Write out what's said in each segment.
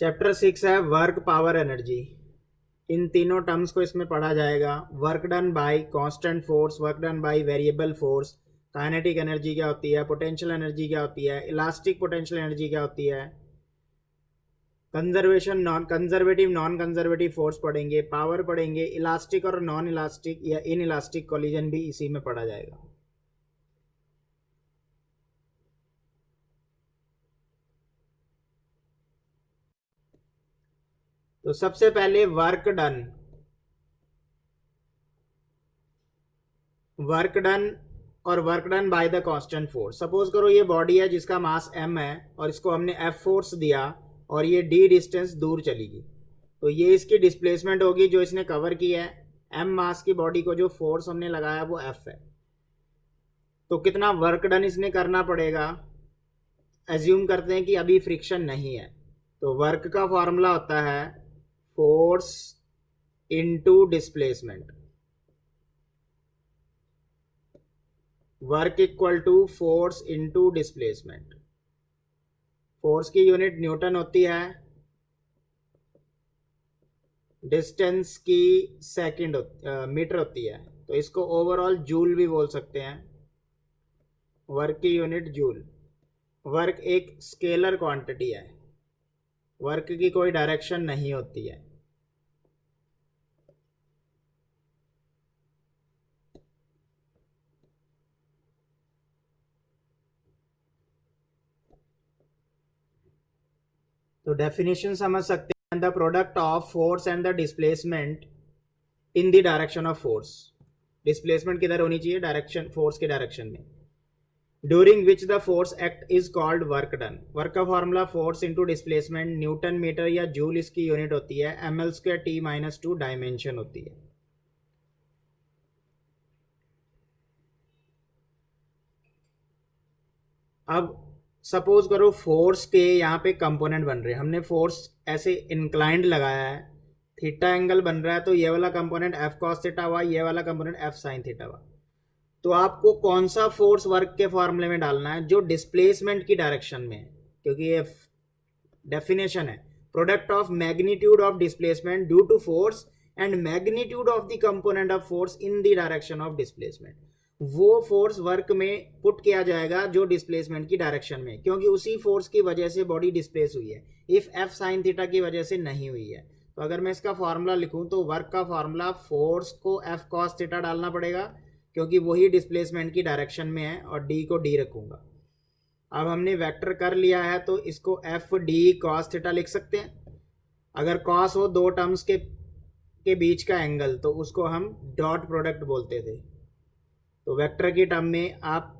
Chapter 6 है work, power, energy. इन तीनों terms को इसमें पढ़ा जाएगा। Work done bye constant force, work done by variable force, kinetic energy क्या होती है, पोटेंशियल एनर्जी क्या होती है, इलास्टिक पोटेंशियल एनर्जी क्या होती है, conservation, non conservative, non conservative force पढ़ेंगे, पावर पढ़ेंगे, इलास्टिक और नॉन इलास्टिक या इन इलास्टिक कोलिजन भी इसी में पढ़ा जाएगा। तो सबसे पहले वर्क डन। वर्क डन और work done by the constant force. Suppose करो ये बॉडी है जिसका मास m है और इसको हमने f फोर्स दिया और ये d डिस्टेंस दूर चलेगी, तो ये इसकी डिस्प्लेसमेंट होगी जो इसने कवर की है। m मास की बॉडी को जो फोर्स हमने लगाया वो f है। तो कितना वर्क डन इसने करना पड़ेगा। एज्यूम करते हैं कि अभी फ्रिक्शन नहीं है, तो वर्क का फॉर्मूला होता है force into displacement. Work equal to force into displacement. Force की यूनिट न्यूटन होती है, डिस्टेंस की सेकंड मीटर होती है, तो इसको ओवरऑल जूल भी बोल सकते हैं। वर्क की यूनिट जूल। वर्क एक स्केलर क्वांटिटी है, वर्क की कोई डायरेक्शन नहीं होती है। तो डेफिनेशन समझ सकते हैं, the product of force and the displacement in the direction of force. Displacement किधर होनी चाहिए, डायरेक्शन, फोर्स के डायरेक्शन में। During which the force act is called work done. Work का formula force into displacement, newton metre या joule इसकी unit होती है, ml² t-2 डायमेंशन होती है। अब सपोज करो फोर्स के यहाँ पे कंपोनेंट बन रहे हैं, हमने फोर्स ऐसे इंक्लाइंड लगाया है, थीटा एंगल बन रहा है, तो ये वाला कंपोनेंट एफ कॉस थीटा हुआ, ये वाला कंपोनेंट एफ साइन थीटा हुआ। तो आपको कौन सा फोर्स वर्क के फॉर्मूले में डालना है, जो डिस्प्लेसमेंट की डायरेक्शन में है, क्योंकि ये डेफिनेशन है product of magnitude of displacement due to force and magnitude of the component of force in the direction of displacement. वो फोर्स वर्क में पुट किया जाएगा जो डिस्प्लेसमेंट की डायरेक्शन में, क्योंकि उसी फोर्स की वजह से बॉडी डिस्प्लेस हुई है, इफ एफ साइन थीटा की वजह से नहीं हुई है। तो अगर मैं इसका फॉर्मूला लिखूं तो वर्क का फॉर्मूला फोर्स को एफ कॉस थीटा डालना पड़ेगा, क्योंकि वही डिस्प्लेसमेंट की डायरेक्शन में है, और डी को डी रखूंगा। अब हमने वेक्टर कर लिया है तो इसको एफ डी कॉस थीटा लिख सकते हैं। अगर कॉस हो दो टर्म्स के बीच का एंगल, तो उसको हम डॉट प्रोडक्ट बोलते थे। तो वेक्टर की टर्म में आप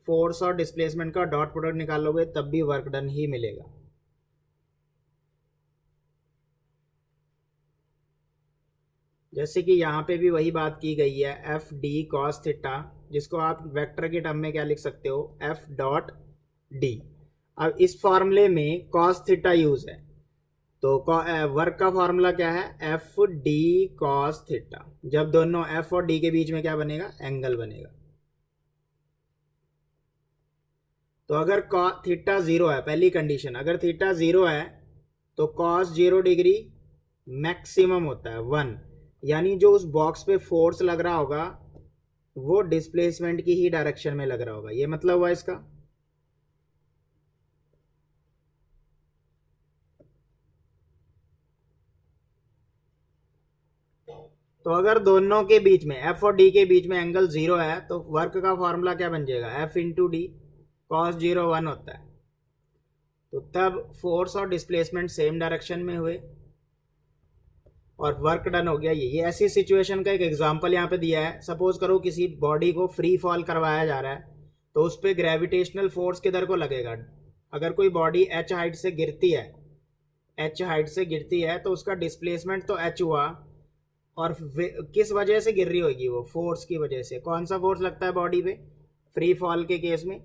फोर्स और डिस्प्लेसमेंट का डॉट प्रोडक्ट निकालोगे तब भी वर्क डन ही मिलेगा। जैसे कि यहाँ पे भी वही बात की गई है, एफ डी कॉस थीटा, जिसको आप वेक्टर की टर्म में क्या लिख सकते हो, एफ डॉट डी। अब इस फॉर्मूले में कॉस थीटा यूज है, तो वर्क का फॉर्मूला क्या है, एफ डी कॉस थीटा। जब दोनों एफ और डी के बीच में क्या बनेगा, एंगल बनेगा। तो अगर थीटा जीरो है, पहली कंडीशन, अगर थीटा जीरो है तो कॉस 0 डिग्री मैक्सिमम होता है 1, यानी जो उस बॉक्स पे फोर्स लग रहा होगा वो डिस्प्लेसमेंट की ही डायरेक्शन में लग रहा होगा। ये मतलब हुआ इसका। तो अगर दोनों के बीच में, एफ और डी के बीच में एंगल 0 है, तो वर्क का फॉर्मूला क्या बन जाएगा, एफ इंटू डी, कॉस 0 1 होता है। तो तब फोर्स और डिस्प्लेसमेंट सेम डायरेक्शन में हुए और वर्क डन हो गया। ये ऐसी सिचुएशन का एक एग्जांपल यहाँ पे दिया है। सपोज करो किसी बॉडी को फ्री फॉल करवाया जा रहा है, तो उस पर ग्रेविटेशनल फोर्स किधर को लगेगा। अगर कोई बॉडी एच हाइट से गिरती है, एच हाइट से गिरती है, तो उसका डिस्प्लेसमेंट तो एच हुआ, और किस वजह से गिर रही होगी, वो फोर्स की वजह से। कौन सा फोर्स लगता है बॉडी पे फ्री फॉल के केस में,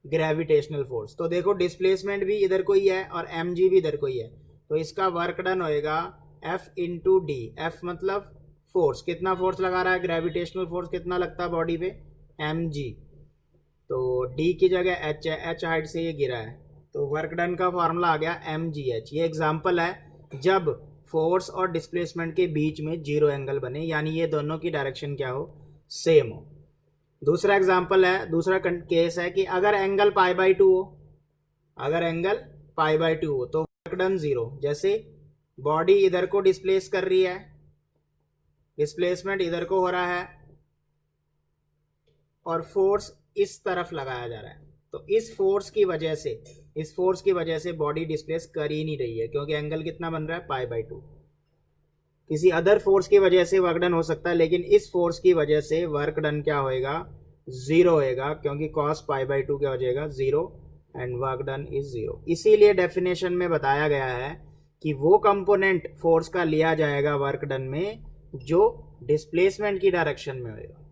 ग्रेविटेशनल फोर्स। तो देखो डिस्प्लेसमेंट भी इधर को ही है और एम जी भी इधर को ही है, तो इसका वर्क डन होएगा एफ इंटू डी। एफ मतलब फोर्स, कितना फोर्स लगा रहा है, ग्रेविटेशनल फोर्स कितना लगता है बॉडी पे, एम जी। तो डी की जगह एच है, एच हाइट से ये गिरा है, तो वर्क डन का फॉर्मूला आ गया mgh। ये एग्जांपल है जब फोर्स और डिस्प्लेसमेंट के बीच में जीरो एंगल बने, यानी ये दोनों की डायरेक्शन क्या हो, सेम हो। दूसरा एग्जांपल है, दूसरा केस है कि अगर एंगल π/2 हो, अगर एंगल π/2 हो तो वर्क डन जीरो। जैसे बॉडी इधर को डिस्प्लेस कर रही है, डिस्प्लेसमेंट इधर को हो रहा है और फोर्स इस तरफ लगाया जा रहा है, तो इस फोर्स की वजह से बॉडी डिस्प्लेस कर ही नहीं रही है, क्योंकि एंगल कितना बन रहा है, π/2। किसी अदर फोर्स की वजह से वर्क डन हो सकता है, लेकिन इस फोर्स की वजह से वर्क डन क्या होएगा, जीरो होएगा, क्योंकि cos π/2 क्या हो जाएगा, zero, and work done is zero. इसीलिए डेफिनेशन में बताया गया है कि वो कंपोनेंट फोर्स का लिया जाएगा वर्क डन में जो डिस्प्लेसमेंट की डायरेक्शन में होएगा।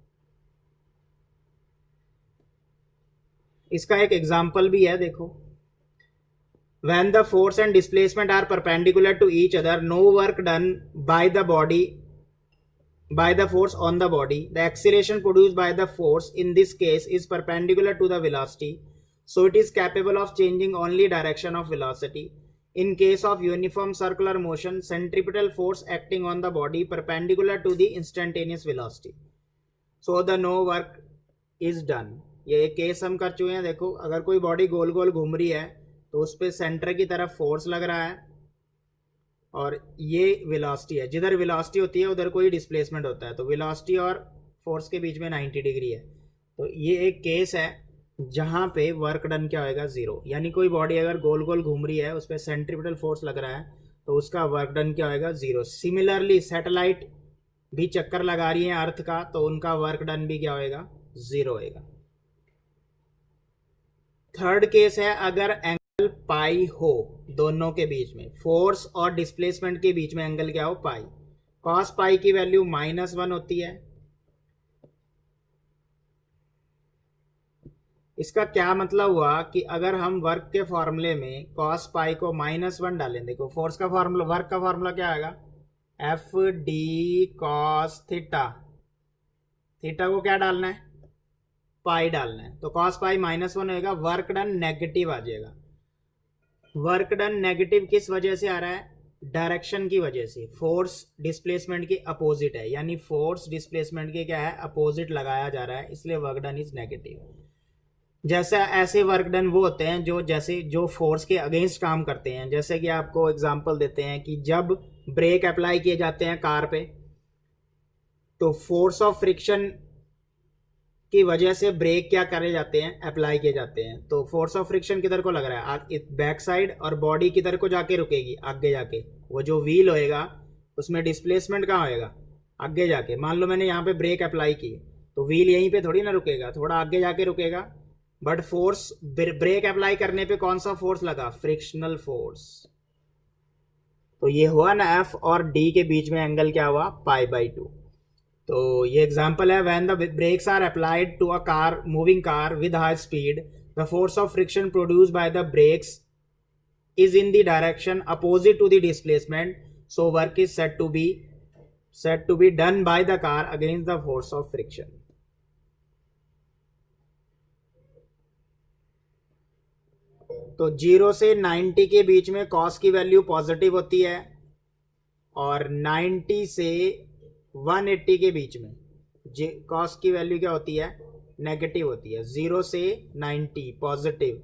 इसका एक एग्जाम्पल भी है, देखो। When the force and displacement are perpendicular to each other, no work done by the force on the body. The acceleration produced by the force in this case is perpendicular to the velocity, so it is capable of changing only direction of velocity. In case of uniform circular motion, centripetal force acting on the body perpendicular to the instantaneous velocity, so the no work is done. ये एक case हम कर चुके हैं। देखो, अगर कोई body गोल गोल घूम रही है तो उस पर सेंटर की तरफ फोर्स लग रहा है और ये वेलोसिटी है। जिधर वेलोसिटी होती है उधर कोई डिस्प्लेसमेंट होता है, तो वेलोसिटी और फोर्स के बीच में 90 डिग्री है। तो ये एक केस है जहाँ पे वर्क डन क्या होएगा, जीरो। यानी कोई बॉडी अगर गोल गोल घूम रही है, उस पर सेंट्रीपिटल फोर्स लग रहा है, तो उसका वर्क डन क्या होएगा, जीरो। सिमिलरली सैटेलाइट भी चक्कर लगा रही है अर्थ का, तो उनका वर्क डन भी क्या होएगा, जीरो होएगा। थर्ड केस है, अगर एंगल पाई हो दोनों के बीच में, फोर्स और डिस्प्लेसमेंट के बीच में एंगल क्या हो, पाई। कॉस पाई की वैल्यू -1 होती है। इसका क्या मतलब हुआ कि अगर हम वर्क के फॉर्मूले में कॉस पाई को -1 डालें, देखो फोर्स का फॉर्मूला, वर्क का फॉर्मूला क्या आएगा, F D cos theta. Theta को क्या डालना है, पाई डालना है, तो कॉस पाई -1 होएगा, वर्क डन नेगेटिव आ जाएगा। वर्क डन नेगेटिव किस वजह से आ रहा है, डायरेक्शन की वजह से। फोर्स डिस्प्लेसमेंट के अपोजिट है, यानी फोर्स डिस्प्लेसमेंट के क्या है, अपोजिट लगाया जा रहा है, इसलिए वर्क डन इज नेगेटिव। जैसे ऐसे वर्क डन वो होते हैं जो फोर्स के अगेंस्ट काम करते हैं। जैसे कि आपको एग्जांपल देते हैं कि जब ब्रेक अप्लाई किए जाते हैं कार पे, तो फोर्स ऑफ फ्रिक्शन की वजह से ब्रेक क्या करे जाते हैं, अप्लाई किए जाते हैं। तो फोर्स ऑफ फ्रिक्शन किधर को लग रहा है, बैक साइड, और बॉडी किधर को जाके रुकेगी, आगे जाके। वो जो व्हील होएगा उसमें डिस्प्लेसमेंट कहाँ होएगा, आगे जाके। मान लो मैंने यहाँ पे ब्रेक अप्लाई की, तो व्हील यहीं पे थोड़ी ना रुकेगा, थोड़ा आगे जाके रुकेगा। बट फोर्स, ब्रेक अप्लाई करने पे कौन सा फोर्स लगा, फ्रिक्शनल फोर्स। तो ये हुआ ना, एफ और डी के बीच में एंगल क्या हुआ, π/2। तो ये एग्जांपल है, when the brakes are applied to a car, moving car with high speed, the force of friction produced by the brakes is in the direction opposite to the displacement, so work is said to be done by the car against the force of friction. तो 0 से 90 के बीच में cos की value positive होती है, और 90 से 180 के बीच में कॉस की वैल्यू क्या होती है, नेगेटिव होती है। 0 से 90 पॉजिटिव,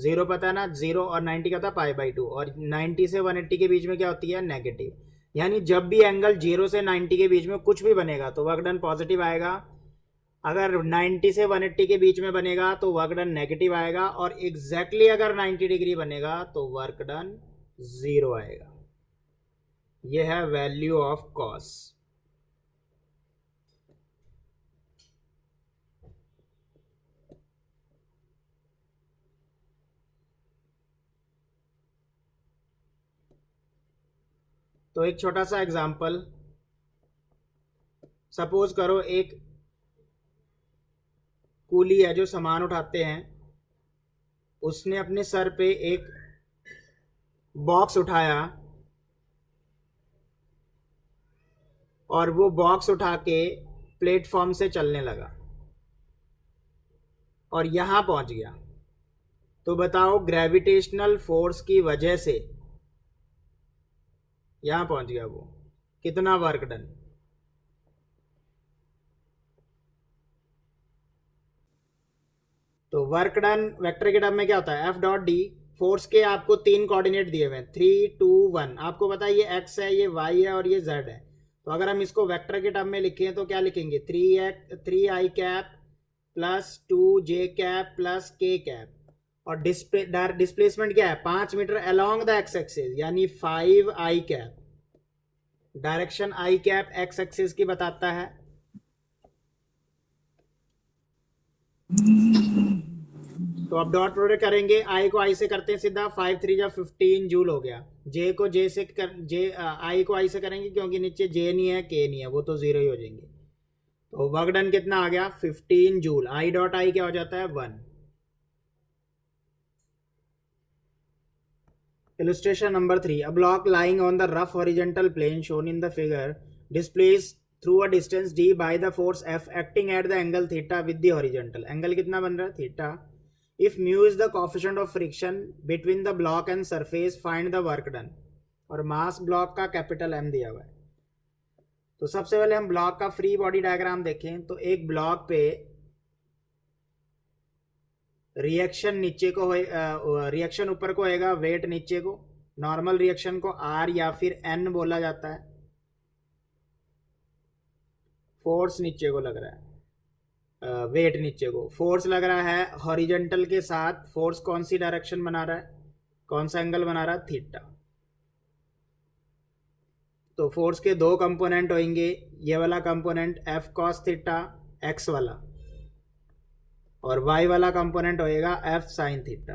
0 पता है ना, 0 और 90 का था π/2, और 90 से 180 के बीच में क्या होती है, नेगेटिव। यानी जब भी एंगल 0 से 90 के बीच में कुछ भी बनेगा तो वर्क डन पॉजिटिव आएगा। अगर 90 से 180 के बीच में बनेगा तो वर्क डन नेगेटिव आएगा, और एग्जैक्टली अगर 90 डिग्री बनेगा तो वर्क डन 0 आएगा। यह है वैल्यू ऑफ कॉस। तो एक छोटा सा एग्जांपल, सपोज करो एक कूली है जो सामान उठाते हैं, उसने अपने सर पे एक बॉक्स उठाया और वो बॉक्स उठा के प्लेटफॉर्म से चलने लगा और यहाँ पहुँच गया। तो बताओ ग्रेविटेशनल फोर्स की वजह से यहां पहुंच गया वो, कितना वर्क डन। तो वर्क डन वेक्टर के टर्म में क्या होता है, एफ डॉट डी। फोर्स के आपको तीन कोऑर्डिनेट दिए हुए हैं, 3 2 1। आपको पता है ये एक्स है, ये वाई है और ये जेड है। तो अगर हम इसको वेक्टर के टर्म में लिखें तो क्या लिखेंगे, 3 i cap plus 2j cap plus K cap. और डिस्प्लेसमेंट क्या है, 5 metre along the x axis, यानी 5 i cap. Direction i cap x axis की बताता है। तो अब डॉट प्रोडक्ट करेंगे, आई को आई से करते हैं सीधा, 5 3 जा 15 जूल हो गया। जे को जे से आई को आई से करेंगे क्योंकि नीचे जे नहीं है के नहीं है, वो तो जीरो ही हो जाएंगे। तो वर्क डन कितना आ गया, 15 जूल। आई डॉट आई क्या हो जाता है, 1। Illustration number 3. A block lying on the rough horizontal plane shown in the figure displays through a distance d by the force F acting at the angle theta with the horizontal. Angle कितना बन रहा है, theta. If mu is the coefficient of friction between the block and surface, find the work done. और मास block का capital M दिया हुआ है। तो सबसे पहले हम ब्लॉक का फ्री बॉडी डायग्राम देखें तो एक ब्लॉक पे रिएक्शन नीचे को रिएक्शन ऊपर को होएगा, वेट नीचे को। नॉर्मल रिएक्शन को आर या फिर एन बोला जाता है। फोर्स नीचे को लग रहा है, वेट नीचे को, फोर्स लग रहा है हॉरिजॉन्टल के साथ। फोर्स कौन सी डायरेक्शन बना रहा है, कौन सा एंगल बना रहा है, थीटा। तो फोर्स के दो कंपोनेंट होंगे, ये वाला component F cos theta x वाला, और वाई वाला कंपोनेंट होएगा F sine theta.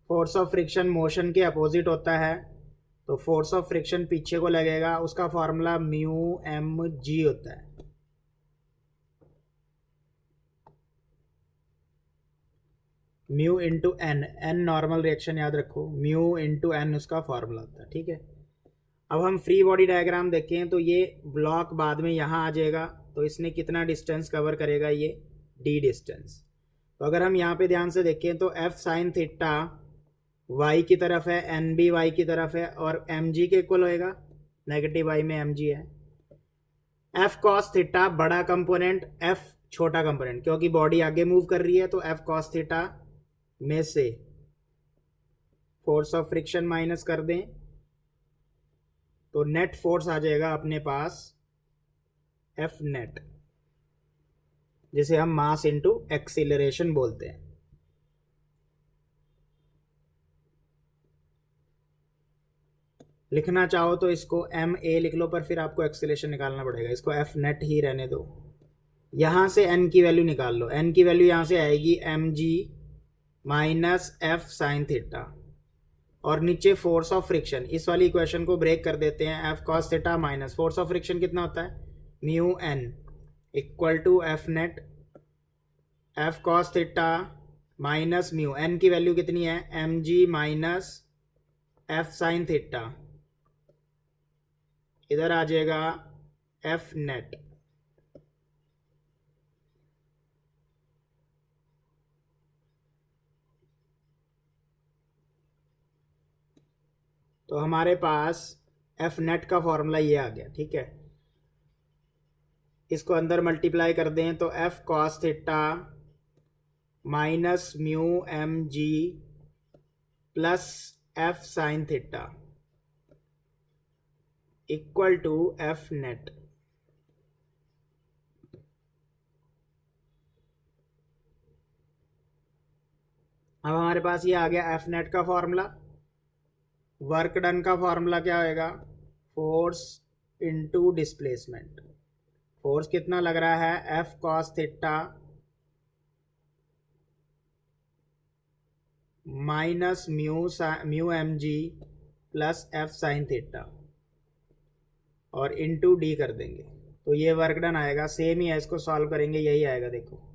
Force of friction motion के अपोजिट होता है, तो फोर्स ऑफ फ्रिक्शन पीछे को लगेगा, उसका फॉर्मूला म्यू एम जी होता है। Mu into n, n normal reaction याद रखो, म्यू इंटू एन उसका फॉर्मूला होता है, ठीक है। अब हम फ्री बॉडी डायग्राम देखें तो ये ब्लॉक बाद में यहाँ आ जाएगा, तो इसने कितना डिस्टेंस कवर करेगा, ये डी डिस्टेंस। तो अगर हम यहाँ पे ध्यान से देखें तो एफ साइन थीटा वाई की तरफ है, एन बी वाई की तरफ है, और एम जी के इक्वल होएगा, नेगेटिव वाई में एम जी है। एफ कॉस थीटा बड़ा कंपोनेंट, एफ छोटा कंपोनेंट, क्योंकि बॉडी आगे मूव कर रही है, तो एफ कॉस थीटा में से फोर्स ऑफ फ्रिक्शन माइनस कर दें तो नेट फोर्स आ जाएगा अपने पास एफ नेट, जिसे हम मास इनटू एक्सीलरेशन बोलते हैं। लिखना चाहो तो इसको एम ए लिख लो, पर फिर आपको एक्सीलरेशन निकालना पड़ेगा, इसको एफ नेट ही रहने दो। यहां से एन की वैल्यू निकाल लो, एन की वैल्यू यहां से आएगी m g minus f sine theta, और नीचे फोर्स ऑफ फ्रिक्शन, इस वाली इक्वेशन को ब्रेक कर देते हैं, f cos theta minus force of friction कितना होता है, mu n equal to f net, f cos theta minus mu, n की वैल्यू कितनी है, m g minus f sine theta, इधर आ जाएगा एफ नेट। तो हमारे पास एफ नेट का फॉर्मूला ये आ गया, ठीक है। इसको अंदर मल्टीप्लाई कर दें तो f cos theta minus mu m g plus f sine theta equal to f net. अब हमारे पास ये आ गया एफ नेट का फॉर्मूला। वर्क डन का फॉर्मूला क्या होएगा, फोर्स इनटू डिस्प्लेसमेंट। फोर्स कितना लग रहा है, f cos theta minus mu m g plus f sine theta, और इनटू डी कर देंगे, तो ये वर्क डन आएगा। सेम ही है, इसको सॉल्व करेंगे, यही आएगा, देखो।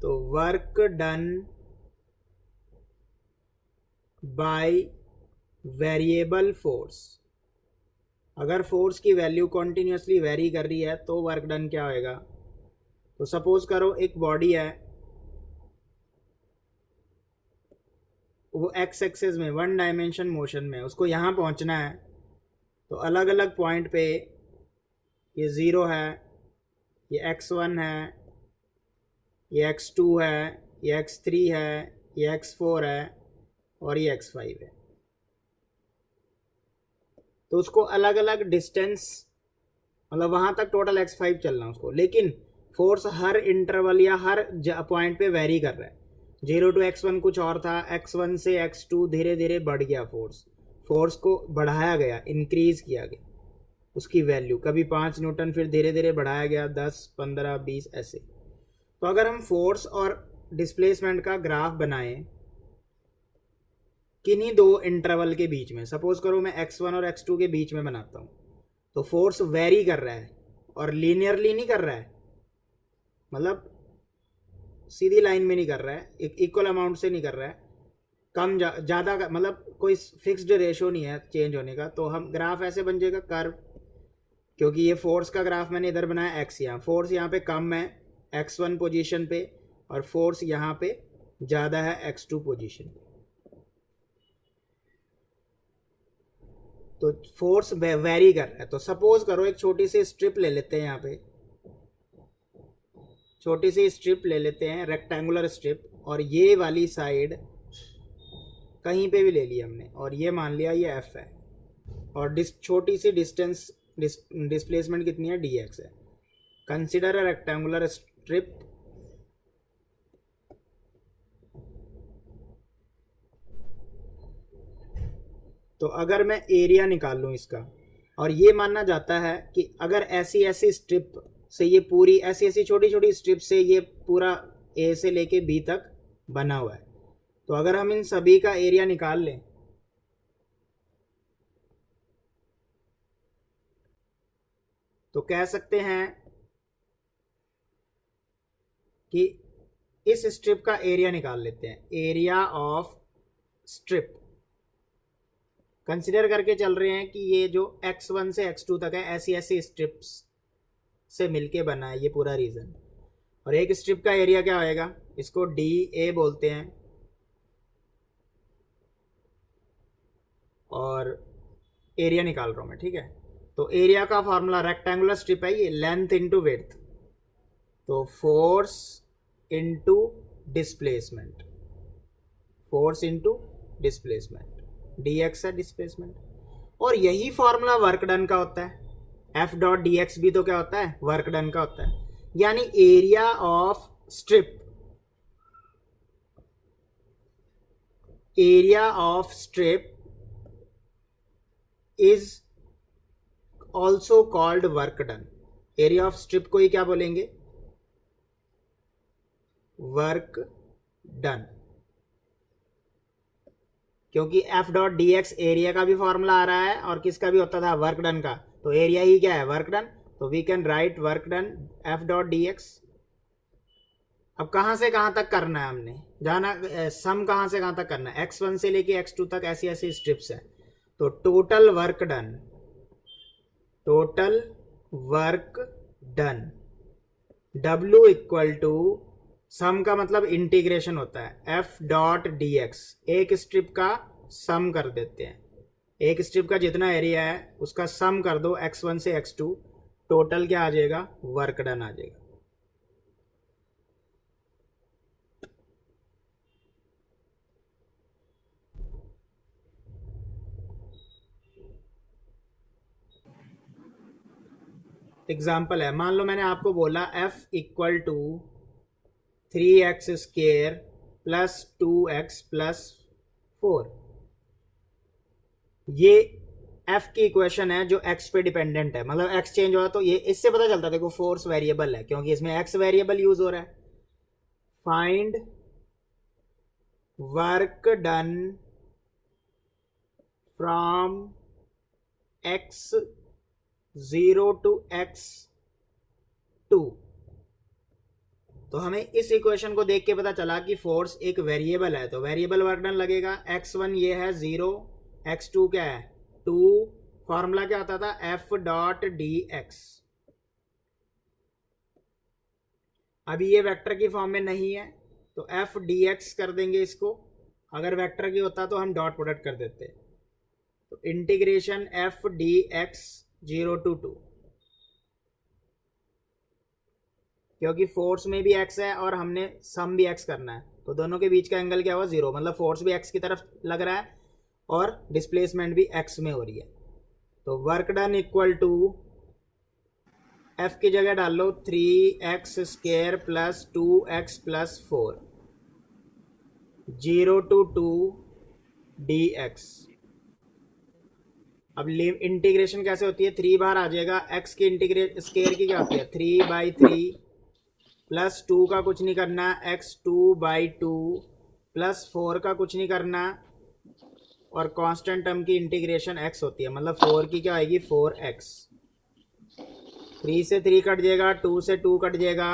तो work done by variable force, अगर फोर्स की वैल्यू कॉन्टिन्यूसली वेरी कर रही है तो वर्क डन क्या होएगा। तो सपोज करो एक बॉडी है, वो एक्स एक्सिस में वन डायमेंशन मोशन में, उसको यहाँ पहुँचना है। तो अलग अलग पॉइंट पे ये 0 है, ये x1 है, ये x2 है, ये x3 है, ये x4 है और ये x5 है। तो उसको अलग अलग डिस्टेंस, मतलब वहाँ तक टोटल x5 चलना उसको, लेकिन फोर्स हर इंटरवल या हर पॉइंट पे वेरी कर रहा है। 0 to x1 कुछ और था, x1 से x2 धीरे धीरे बढ़ गया, फोर्स को बढ़ाया गया, इंक्रीज किया गया उसकी वैल्यू, कभी 5 न्यूटन, फिर धीरे धीरे बढ़ाया गया 10, 15, 20 ऐसे। तो अगर हम फोर्स और डिस्प्लेसमेंट का ग्राफ बनाएं किन्हीं दो इंटरवल के बीच में, सपोज करो मैं x1 और x2 के बीच में बनाता हूँ, तो फोर्स वेरी कर रहा है और लीनियरली नहीं कर रहा है, मतलब सीधी लाइन में नहीं कर रहा है, इक्वल अमाउंट से नहीं कर रहा है, कम ज़्यादा मतलब कोई फिक्स्ड रेशो नहीं है चेंज होने का। तो हम ग्राफ ऐसे बन जाएगा कर्व, क्योंकि ये फोर्स का ग्राफ मैंने इधर बनाया x, यहाँ फोर्स यहाँ पे कम है x1 पोजीशन पे और फोर्स यहाँ पे ज़्यादा है x2 पोजीशन पे। तो फोर्स वेरी कर रहा है। तो सपोज करो एक छोटी सी स्ट्रिप ले लेते हैं, यहाँ पे छोटी सी स्ट्रिप ले लेते हैं, रेक्टेंगुलर स्ट्रिप, और ये वाली साइड कहीं पे भी ले लिया हमने, और ये मान लिया ये f है, और छोटी सी डिस्टेंस डिस्प्लेसमेंट कितनी है, dx है। कंसिडर अ रेक्टेंगुलर स्ट्रिप तो अगर मैं एरिया निकाल लूँ इसका, और ये मानना जाता है कि अगर ऐसी ऐसी स्ट्रिप से ये पूरी, ऐसी ऐसी छोटी छोटी स्ट्रिप से ये पूरा ए से लेके बी तक बना हुआ है, तो अगर हम इन सभी का एरिया निकाल लें तो कह सकते हैं कि इस स्ट्रिप का एरिया निकाल लेते हैं, एरिया ऑफ स्ट्रिप। कंसिडर करके चल रहे हैं कि ये जो x1 से x2 तक है, ऐसी ऐसी स्ट्रिप्स से मिलके बना है ये पूरा रीजन, और एक स्ट्रिप का एरिया क्या होएगा, इसको DA बोलते हैं, और एरिया निकाल रहा हूँ मैं, ठीक है। तो एरिया का फॉर्मूला, रेक्टेंगुलर स्ट्रिप है ये, लेंथ इंटू विड्थ, तो force into displacement, force into displacement, dx है डिस्प्लेसमेंट, और यही फॉर्मूला वर्क डन का होता है। F डॉट डी एक्स भी तो क्या होता है, वर्क डन का होता है। यानी area of strip, area of strip is also called work done. Area of strip को ही क्या बोलेंगे, वर्क डन, क्योंकि F dot d x area का भी फॉर्मूला आ रहा है और किसका भी होता था, वर्क डन का, तो एरिया ही क्या है, वर्क डन। तो we can write work done F dot d x. अब कहाँ से कहाँ तक करना है हमने जाना, सम कहाँ से कहाँ तक करना है, x1 से लेके x2 तक ऐसी ऐसी स्ट्रिप्स है। तो total work done, total work done W equal to, sum का मतलब इंटीग्रेशन होता है, F डॉट डी एक्स, एक स्ट्रिप का सम कर देते हैं, एक स्ट्रिप का जितना एरिया है उसका सम कर दो x1 से x2, टोटल क्या आ जाएगा, वर्क डन आ जाएगा। एग्जाम्पल है, मान लो मैंने आपको बोला F equal to 3x square plus 2x plus 4, ये F की इक्वेशन है जो x पे डिपेंडेंट है, मतलब x चेंज हुआ तो ये, इससे पता चलता है देखो फोर्स वेरिएबल है क्योंकि इसमें x वेरिएबल यूज हो रहा है। Find work done from x0 to x2। तो हमें इस इक्वेशन को देख के पता चला कि फोर्स एक वेरिएबल है, तो वेरिएबल वर्क डन लगेगा। x1 ये है 0, x2 क्या है 2, फॉर्मूला क्या होता था f डॉट डी एक्स। अभी ये वेक्टर की फॉर्म में नहीं है तो f डी एक्स कर देंगे इसको, अगर वेक्टर की होता तो हम डॉट प्रोडक्ट कर देते। तो integration f D x 0 to 2, क्योंकि फोर्स में भी x है और हमने सम भी x करना है तो दोनों के बीच का एंगल क्या हुआ 0, मतलब फोर्स भी x की तरफ लग रहा है और डिस्प्लेसमेंट भी x में हो रही है। तो work done equal to f की जगह डाल लो 3x square plus 2x plus 4, 0 to 2 dx। अब इंटीग्रेशन कैसे होती है, 3 बार आ जाएगा, x की इंटीग्रेट स्क्वायर की क्या होती है 3/3 प्लस 2 का कुछ नहीं करना x 2/2 प्लस 4 का कुछ नहीं करना, और कांस्टेंट टर्म की इंटीग्रेशन x होती है, मतलब 4 की क्या आएगी 4x। 3 से 3 कट जाएगा, 2 से 2 कट जाएगा।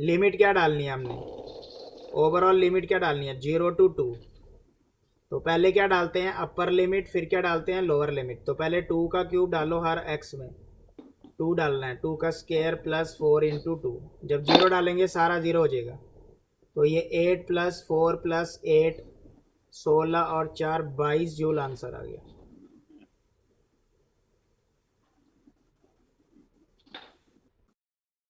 लिमिट क्या डालनी है हमने, ओवरऑल लिमिट क्या डालनी है 0 to 2। तो पहले क्या डालते हैं अपर लिमिट, फिर क्या डालते हैं लोअर लिमिट। तो पहले 2 का क्यूब डालो हर x में, 2 डालना है, 2 का स्क्वायर प्लस 4 इंटू 2। जब 0 डालेंगे सारा 0 हो जाएगा। तो ये 8 प्लस 4 प्लस 8 16 और 4 22 जूल आंसर आ गया।